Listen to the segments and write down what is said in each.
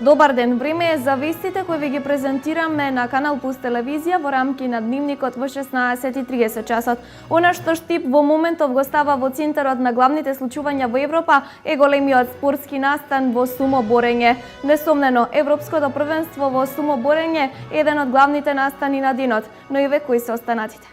Добар ден, време е за вестите кои ви ги презентираме на Канал Плюс телевизија во рамки на дневникот во 16:30 часот. Она што Штип во моментов го става во центарот на главните случувања во Европа е големиот спортски настан во сумоборење. Несомнено, Европското првенство во сумоборење е еден од главните настани на денот, но и кои се останатите.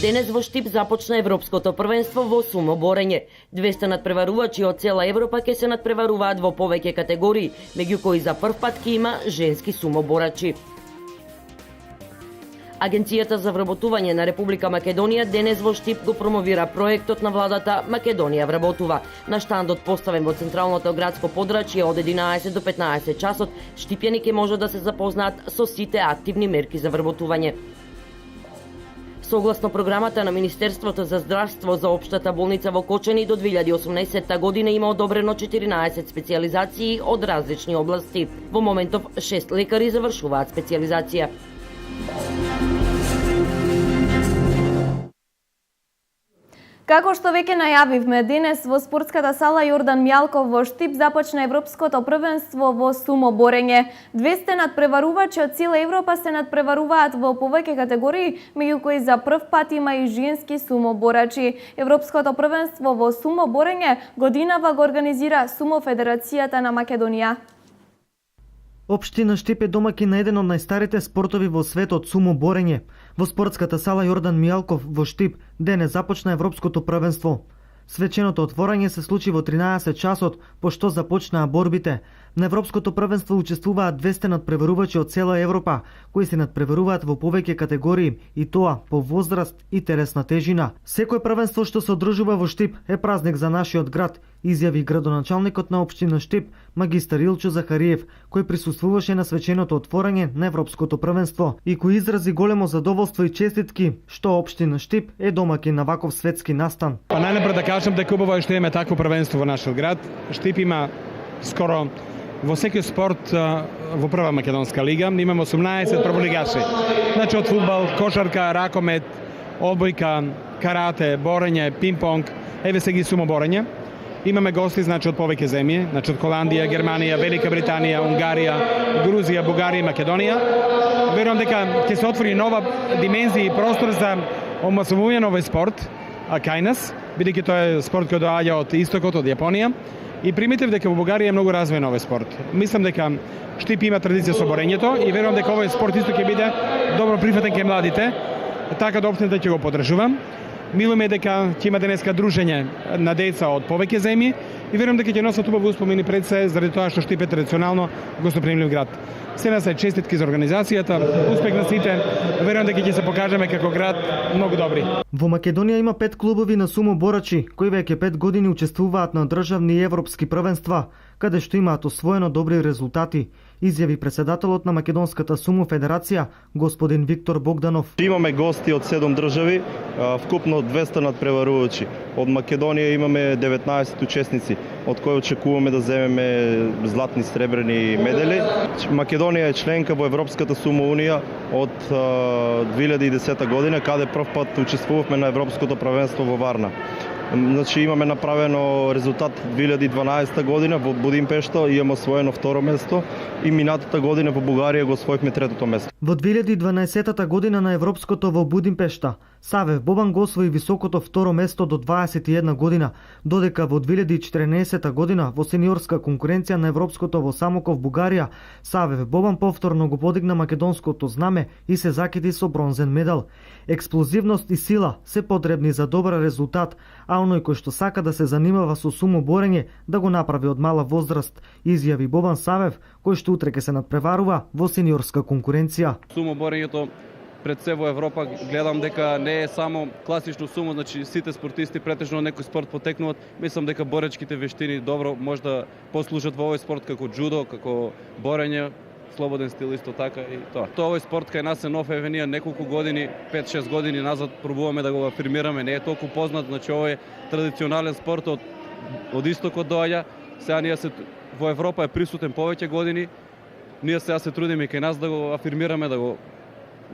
Денес во Штип започна Европското првенство во сумоборење. 200 надпреварувачи од цела Европа ќе се надпреваруваат во повеќе категории, меѓу кои за прв пат ќе има женски сумоборачи. Агенцијата за вработување на Република Македонија денес во Штип го промовира проектот на владата Македонија вработува. На штандот поставен во централното градско подрачје од 11 до 15 часот, штипјани ќе може да се запознаат со сите активни мерки за вработување. Согласно програмата на Министерството за здравство за општата болница во Кочани до 2018 година има одобрено 14 специјализации од различни области. Во моментов 6 лекари завршуваат специјализација. Како што веќе најавивме, денес во спортската сала Јордан Мјалков во Штип започна Европското првенство во сумоборење. 200 надпреварувачи од цела Европа се надпреваруваат во повеќе категории, меѓу кои за прв пат има и женски сумоборачи. Европското првенство во сумоборење годинава го организира Сумо Федерацијата на Македонија. Општина Штип е домаќин на еден од најстарите спортови во светот сумоборење. Во спортската сала Јордан Мијалков во Штип денес започна Европското првенство. Свеченото отворање се случи во 13 часот, пошто започнаа борбите. На Европското првенство учествуваат 200 надпреварувачи од цела Европа, кои се надпреваруваат во повеќе категории, и тоа по возраст и телесна тежина. Секој првенство што се одржува во Штип е празник за нашиот град, изјави градоначалникот на општина Штип, магистар Илчо Захариев, кој присуствуваше на свеченото отворање на Европското првенство и кој изрази големо задоволство и честитки што општина Штип е домаќин на ваков светски настан. Најнапред да кажам дека убаво е што имаме такво првенство во нашиот град. Штип има скоро во секој спорт во прва македонска лига имаме 18 прволигаши. Значи од фудбал, кошарка, ракомет, одбојка, карате, борење, пинг-понг, еве се ги сумоборење. Имаме гости значи од повеќе земји, значи од Холандија, Германија, Велика Британија, Унгарија, Грузија, Бугарија и Македонија. Верувам дека ќе се отвори нова димензија и простор за омасовување на овој спорт кај нас, бидејќи тоа е спорт кој доаѓа од истокот, од Јапонија. И примитив дека во Бугарија е многу развоен овој спорт. Мислам дека Штип има традиција со борењето и верувам дека овој спорт исто ќе биде добро прифатен кај младите, така да општината ќе го поддржувам. Милуме дека ќе има денеска дружење на деца од повеќе земји и верувам дека ќе носат убави успомени пред се заради тоа што Штип е традиционално гостопримлив град. Се на се честитки за организацијата, успех на сите. Верувам дека ќе се покажеме како град многу добри. Во Македонија има 5 клубови на сумоборачи кои веќе 5 години учествуваат на државни и европски првенства, каде што имаат освоено добри резултати, изјави председателот на Македонската сумо федерација, господин Виктор Богданов. Имаме гости од 7 држави, вкупно 200 надпреварувачи. Од Македонија имаме 19 учесници, од кои очекуваме да земеме златни, сребрени медали. Македонија е членка во Европската сумо унија од 2010 година, каде прв пат учествувавме на Европското првенство во Варна. Значи имаме направено резултат 2012 година во Будимпешта, имаме освоено второ место и минатата година во Бугарија го освоивме третото место. Во 2012 година на Европското во Будимпешта Савев Бобан го освои високото второ место до 21 година, додека во 2014 година во сениорска конкуренција на Европското во Самоков, Бугарија, Савев Бобан повторно го подигна македонското знаме и се закити со бронзен медал. Експлозивност и сила се потребни за добар резултат, а оној кој што сака да се занимава со сумоборење да го направи од мала возраст, изјави Бобан Савев, кој што утре ќе се надпреварува во сениорска конкуренција. Сумоборењето пред се во Европа гледам дека не е само класично сумо, значи сите спортисти претежно некој спорт потекнуваат. Мислам дека боречките вештини добро може да послужат во овој спорт како џудо, како борење, слободен стил исто така и тоа. Овој спорт кај нас е нов, еве ние неколку години, 5-6 години назад пробуваме да го афирмираме, не е толку познат, значи овој е традиционален спорт од истокот доаѓа. Сега ние се во Европа е присутен повеќе години. Ние сега се трудиме кај нас да го афирмираме, да го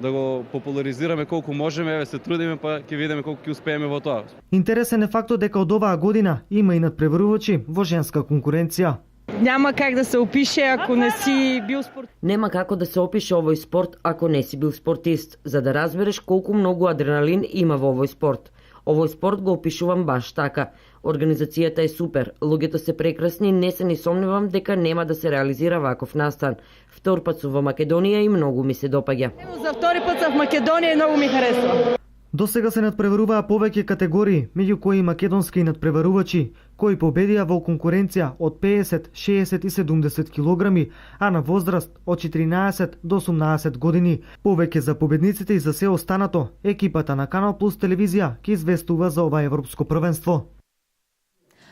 да го популаризираме колку можеме, еве се трудиме па ќе видиме колку ќе успееме во тоа. Интересен е фактот дека од оваа година има и надпреварувачи во женска конкуренција. Няма как да се опише ако не си бил спорт. Нема како да се опише овој спорт ако не си бил спортист, за да разбереш колку многу адреналин има во овој спорт. Овој спорт го опишувам баш така. Организацијата е супер, луѓето се прекрасни, не се ни сомневам дека нема да се реализира ваков настан. Втор пат сум во Македонија и многу ми се допаѓа. За втори пат сум в Македонија и многу ми харесува. До сега се надпреваруваа повеќе категории, меѓу кои македонски надпреварувачи, кои победија во конкуренција од 50, 60 и 70 килограми, а на возраст од 14 до 18 години. Повеќе за победниците и за се останато, екипата на Канал Плюс телевизија ќе известува за ова европско првенство.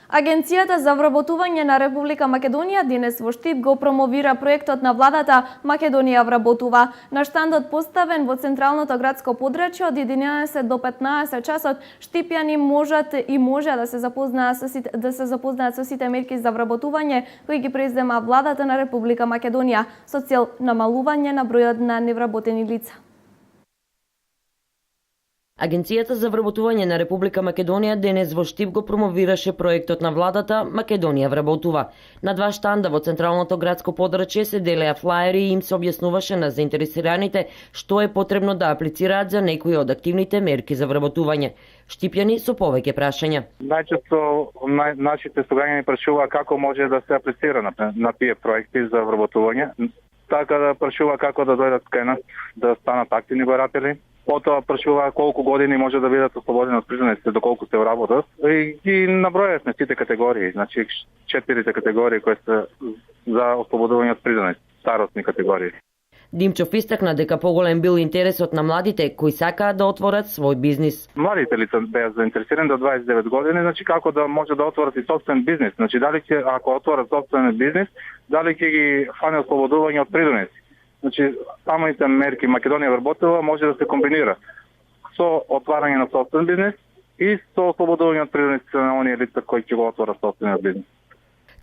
Агенцијата за вработување на Република Македонија денес во Штип го промовира проектот на владата Македонија вработува. На штандот поставен во централното градско подрачје од 11 до 15 часот, штипјани може да се запознаат со сите мерки за вработување кои ги презема владата на Република Македонија со цел намалување на бројот на невработени лица. Агенцијата за вработување на Република Македонија денес во Штип го промовираше проектот на владата Македонија вработува. На два штанда во централното градско подрачје се делеа флаери и им се објаснуваше на заинтересираните што е потребно да аплицираат за некои од активните мерки за вработување. Штипјани со повеќе прашања. Најчесто нашите суграѓани прашува како може да се аплицира на тие проекти за вработување, така да прашува како да дојдат кај нас да станат активни баратели. Потоа прашува колку години може да бидат ослободени од признаниците доколку се вработат. И ги набројавме сите категории, значи 4 категории кои се за ослободување од признаници, старосни категории. Димчов истакна дека поголем бил интересот на младите кои сакаат да отворат свој бизнис. Младите лица беа заинтересирани до 29 години, значи како да може да отворат и собствен бизнис. Значи дали ќе ако отворат собствен бизнис, дали ќе ги фане ослободување од признаници. Значи, самите мерки Македонија вработува може да се комбинира со отварање на собствен бизнес и со ослободување од признаниците на оние лица кои ќе го отворат собствениот бизнес.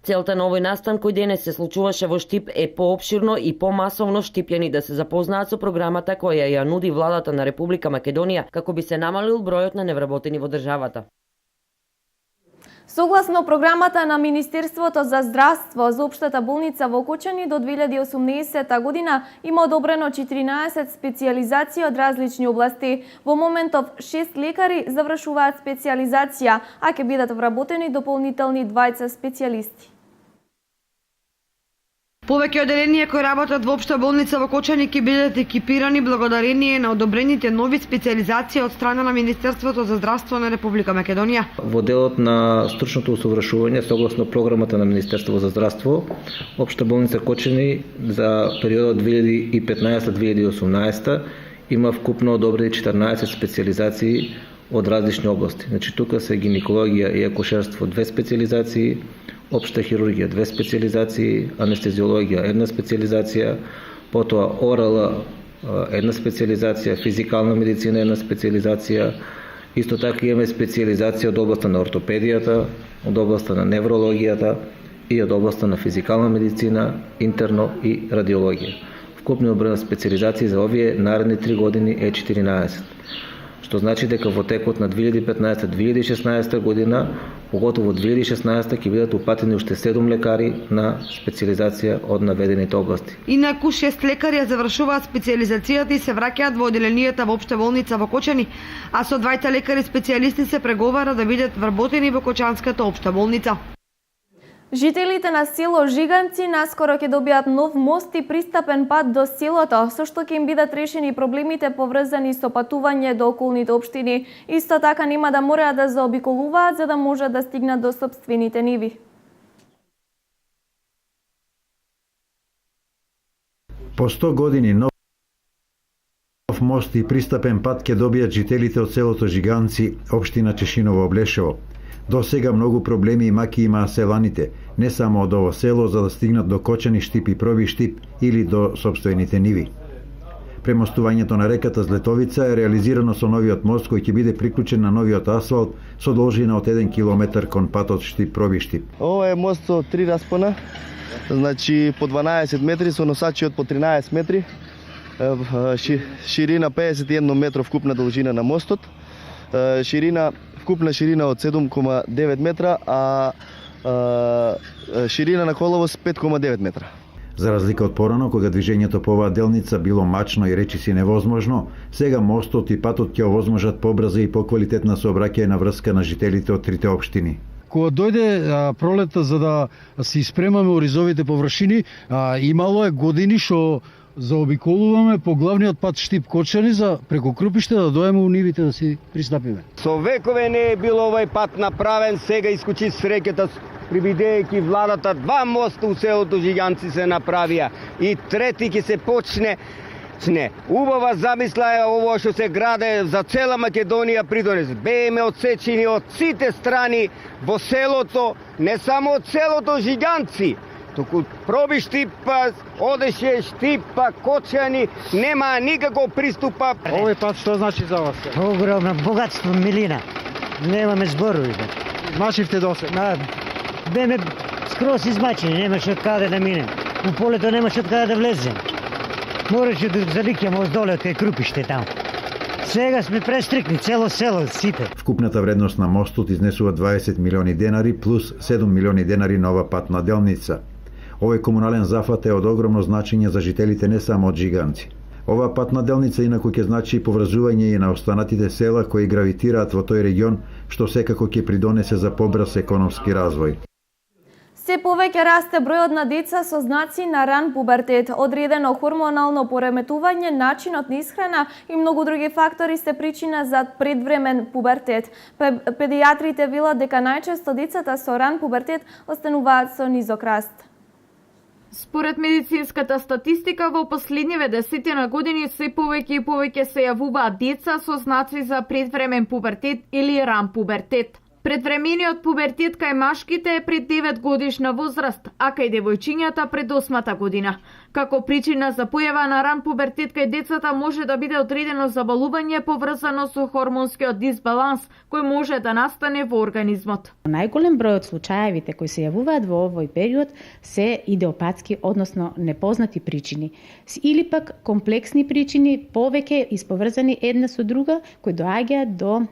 Целта на овој настан кој денес се случуваше во Штип е поопширно и помасовно штипјани да се запознаат со програмата која ја нуди владата на Република Македонија како би се намалил бројот на невработени во државата. Согласно програмата на Министерството за здравство за општата болница во Кочани до 2018 година има одобрено 14 специјализации од различни области. Во моментов 6 лекари завршуваат специјализација, а ќе бидат вработени дополнителни 20 специјалисти. Повеќе оделенија кои работат во општа болница во Кочани ќе бидат екипирани благодарение на одобрените нови специјализации од страна на Министерството за здравство на Република Македонија. Во делот на стручното усовршување согласно програмата на Министерството за здравство, општа болница Кочани за периодот 2015-2018 има вкупно одобрени 14 специјализации од различни области. Значи тука се гинекологија и акушерство 2 специјализации, општа хирургија 2 специјализации, анестезиологија 1 специјализација, потоа ОРЛ 1 специјализација, физикална медицина 1 специјализација. Исто така имаме специјализација од областа на ортопедијата, од областа на неврологијата и од областа на физикална медицина, интерно и радиологија. Вкупниот број на специјализации за овие наредни 3 години е 14. Што значи дека во текот на 2015-2016 година, поготово 2016 ќе бидат упатени уште 7 лекари на специјализација од наведените области. Инаку 6 лекари завршуваат специјализацијата и се враќаат во оделенијата во општа болница во Кочани, а со 2 лекари специјалисти се преговара да бидат вработени во Кочанската општа болница. Жителите на село Жиганци наскоро ќе добијат нов мост и пристапен пат до селото, со што ќе им бидат решени проблемите поврзани со патување до околните општини. Исто така нема да мораат да заобиколуваат за да можат да стигнат до сопствените ниви. По 100 години нов мост и пристапен пат ќе добијат жителите од селото Жиганци, општина Чешиново Облешево. До сега многу проблеми и маки имаа селаните, не само од ово село, за да стигнат до Кочани, Штип и Проби Штип или до сопствените ниви. Премостувањето на реката Злетовица е реализирано со новиот мост кој ќе биде приклучен на новиот асфалт со должина од 1 километар кон патот Штип Проби Штип. Ова е мост со 3 распона, значи по 12 метри со носачи од по 13 метри. ширина 51 метров вкупна должина на мостот, вкупна ширина од 7,9 метра, а ширина на коловоз 5,9 метра. За разлика од порано, кога движењето по оваа делница било мачно и речиси невозможно, сега мостот и патот ќе овозможат побрза и поквалитетна сообраќајна врска на жителите од трите општини. Кога дојде пролета за да се испремаме оризовите површини, имало е години што заобиколуваме по главниот пат Штип-Кочани за преку Крупиште да дојдеме у нивите да си пристапиме. Со векове не е бил овој пат направен, сега искочи среќата прибидејќи владата, 2 моста у селото Жиганци се направија и трети ќе се почне. Убава замисла е ово што се граде за цела Македонија придонес. Бееме одсечени од сите страни во селото, не само од селото Жиганци, туку проби Штипа, одеше Штипа, Кочани, нема никако приступа. Овој пат што значи за вас? Огромно богатство, милина. Немаме зборови. Мачивте доста? Беме скроз измачени, немаше од каде да минем. У полето немаше од каде да влезем. Мораше да заликјаме од доле кај Крупиште таму. Сега сме престрикни, цело село, сите. Вкупната вредност на мостот изнесува 20 милиони денари плюс 7 милиони денари нова патна делница. Овој комунален зафат е од огромно значење за жителите не само од Жиганци. Оваа патна делница инаку ќе значи и поврзување и на останатите села кои гравитираат во тој регион, што секако ќе придонесе за побрз економски развој. Се повеќе расте бројот на деца со знаци на ран пубертет, одредено хормонално пореметување, начинот на исхрана и многу други фактори се причина за предвремен пубертет. Педијатрите велат дека најчесто децата со ран пубертет остануваат со низок раст. Според медицинската статистика, во последниве десетина години се повеќе и повеќе се јавуваат деца со знаци за предвремен пубертет или ран пубертет. Предвремениот пубертет кај машките е пред 9 годишна возраст, а кај девојчињата пред 8-та година. Како причина за појава на ран пубертет кај децата може да биде одредено заболување поврзано со хормонскиот дисбаланс кој може да настане во организмот. Најголем број од случаевите кои се јавуваат во овој период се идиопатски, односно непознати причини, или пак комплексни причини, повеќе исповрзани една со друга, кои доаѓаат до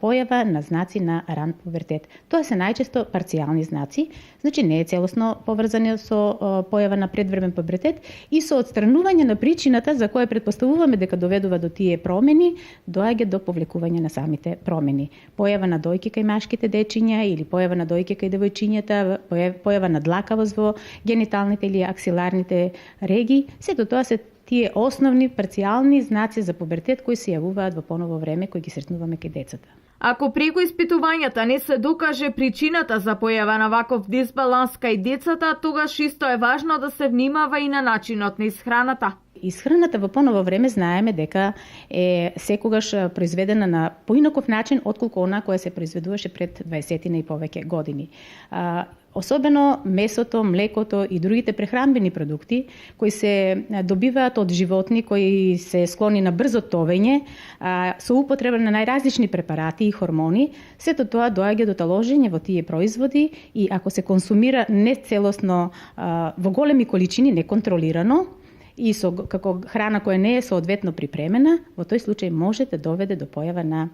појава на знаци на ран пубертет. Тоа се најчесто парцијални знаци, значи не е целосно поврзани со појава на предвремен пубертет и со отстранување на причината за која предпоставуваме дека доведува до тие промени, доаѓа до повлекување на самите промени. Појава на дојки кај машките дечиња или појава на дојки кај девојчињата, појава на длакавост во гениталните или аксиларните реги, сето тоа се тие основни парцијални знаци за пубертет кои се јавуваат во поново време кои ги сретнуваме кај децата. Ако преку испитувањата не се докаже причината за појава на ваков дисбаланс кај децата, тогаш исто е важно да се внимава и на начинот на исхраната. Исхраната во поново време знаеме дека е секогаш произведена на поинаков начин отколку она која се произведуваше пред 20 и повеќе години. Особено месото, млекото и другите прехранбени продукти кои се добиваат од животни кои се склони на брзо товење, со употреба на најразлични препарати и хормони, сето тоа доаѓа до таложење во тие производи и ако се консумира нецелосно во големи количини, неконтролирано, и како храна која не е соодветно припремена, во тој случај може да доведе до појава на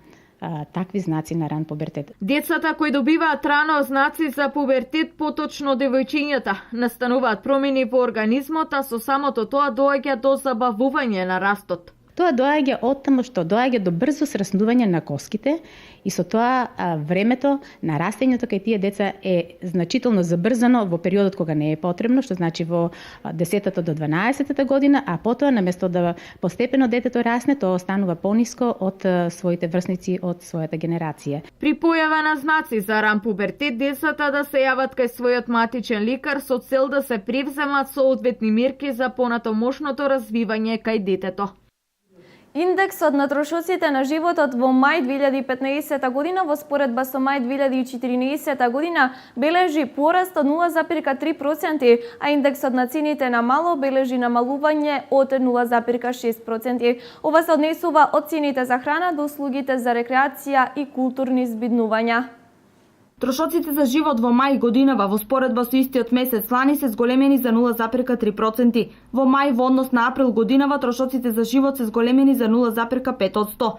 такви знаци на ран пубертет. Децата кои добиваат рано знаци за пубертет, поточно девојчињата, настануваат промени во организмот, а со самото тоа доаѓа до забавување на растот. Тоа доаѓа од таму што доаѓа до брзо сраснување на коските и со тоа времето на растењето кај тие деца е значително забрзано во периодот кога не е потребно, што значи во 10-та до 12-та година, а потоа наместо да постепено детето расне, тоа останува пониско од своите врсници, од својата генерација. При појава на знаци за ран пубертет, децата да се јават кај својот матичен лекар со цел да се превземат соодветни мерки за понатомошното развивање кај детето. Индексот на трошоците на животот во мај 2015 година во споредба со мај 2014 година бележи пораст од 0,3%, а индексот на цените на мало бележи намалување од 0,6%. Ова се однесува од цените за храна до услугите за рекреација и културни збиднувања. Трошоците за живот во мај годинава во споредба со истиот месец лани се зголемени за 0,3%. Во мај во однос на април годинава трошоците за живот се зголемени за 0,5%.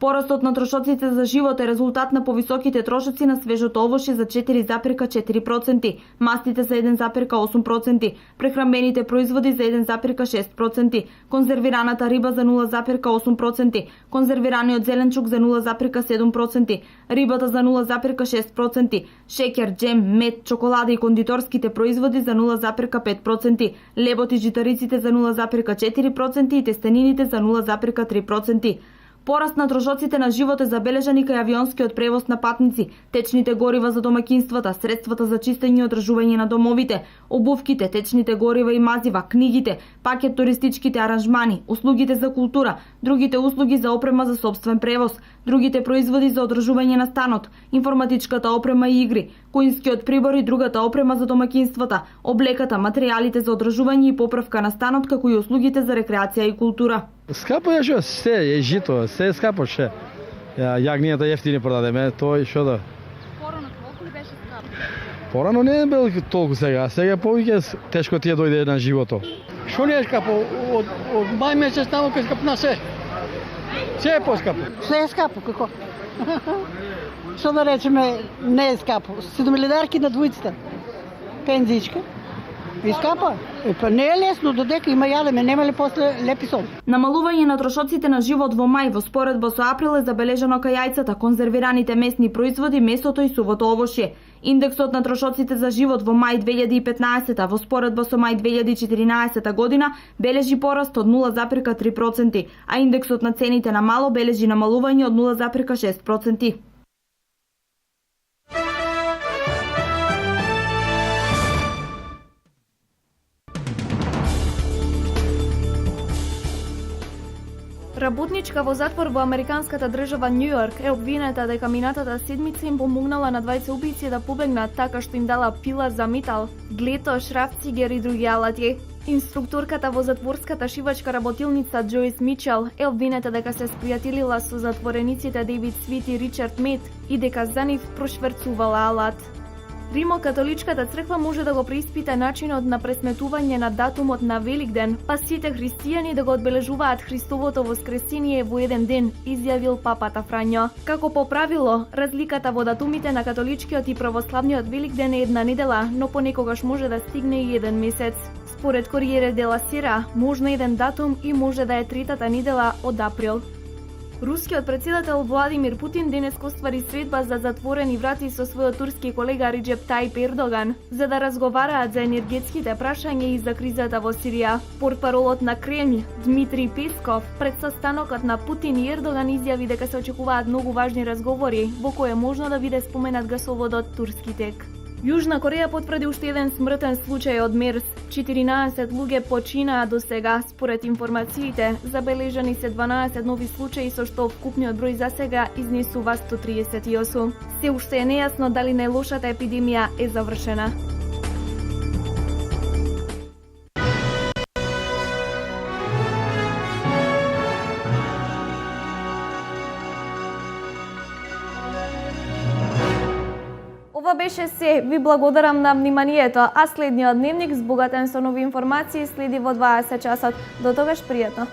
Порастот на трошоците за живот е резултат на повисоките трошоци на свежото овошје за 4,4%, мастите за 1,8%, прехранбените производи за 1,6%, конзервираната риба за 0,8%, конзервираниот зеленчук за 0,7%, рибата за 0,6%, шеќер, джем, мед, чоколада и кондиторските производи за 0,5%, лебот и житариците за 0,4% и тестенините за 0,3%. Пораст на трошоците на живот е забележан и кај авионскиот превоз на патници, течните горива за домаќинствата, средствата за чистење и одржување на домовите, обувките, течните горива и мазива, книгите, пакет туристичките аранжмани, услугите за култура, другите услуги за опрема за сопствен превоз, другите производи за одржување на станот, информатичката опрема и игри, куинскиот прибор и другата опрема за домаќинствата, облеката, материјалите за одржување и поправка на станот, како и услугите за рекреација и култура. Скапо е што, се е жито, се е скапо ше. Јагнијата ефтини продадеме, тој што да. Порано колку ли беше скапо? Порано не е бил толку сега, сега повеќе тешко ти ја дојде на живото. Што не е скапо? Од мај месец таму ке скапна се. Се е поскапо. Се е скапо, како? Што да речеме, не е скапо. 7.000 на двојцата. Пензичка. И скапа. Па не е лесно, додека има јадеме, нема ли после лепи сон. Намалување на трошоците на живот во мај во споредба со април е забележано кај јајцата, конзервираните месни производи, месото и сувото овошје. Индексот на трошоците за живот во мај 2015 во споредба со мај 2014 година бележи пораст од 0,3%, а индексот на цените на мало бележи намалување од 0,6%. Работничка во затвор во американската држава Њу Јорк е обвинета дека минатата седмица им помогнала на двајца убици да побегнат така што им дала пила за метал, глето, шраф, цигер и други алати. Инструкторката во затворската шивачка работилница Джойс Мичел е обвинета дека се спријателила со затворениците Дейвид Свит и Ричард Мет и дека за нив прошверцувала алат. Римо-католичката црква може да го преиспита начинот на пресметување на датумот на Великден, па сите христијани да го одбележуваат Христовото воскресение во еден ден, изјавил папата Фрањо. Како по правило, разликата во датумите на католичкиот и православниот Великден е една недела, но понекогаш може да стигне и еден месец. Според Кориере де ла Сера, можно еден датум и може да е третата недела од април. Рускиот председател Владимир Путин денес оствари средба за затворени врати со својот турски колега Реджеп Тајип Ердоган за да разговараат за енергетските прашања и за кризата во Сирија. Портпаролот на Кремљ Дмитрий Песков пред састанокот на Путин и Ердоган изјави дека се очекуваат многу важни разговори во кои е можно да биде споменат гасоводот Турски тек. Јужна Кореја потврди уште еден смртен случај од МЕРС. 14 луѓе починаа до сега. Според информациите, забележани се 12 нови случаи со што вкупниот број за сега изнесува 138. Се уште е нејасно дали најлошата епидемија е завршена. Ова беше се. Ви благодарам на вниманието, а следниот дневник збогатен со нови информации следи во 20 часот. До тогаш пријатно.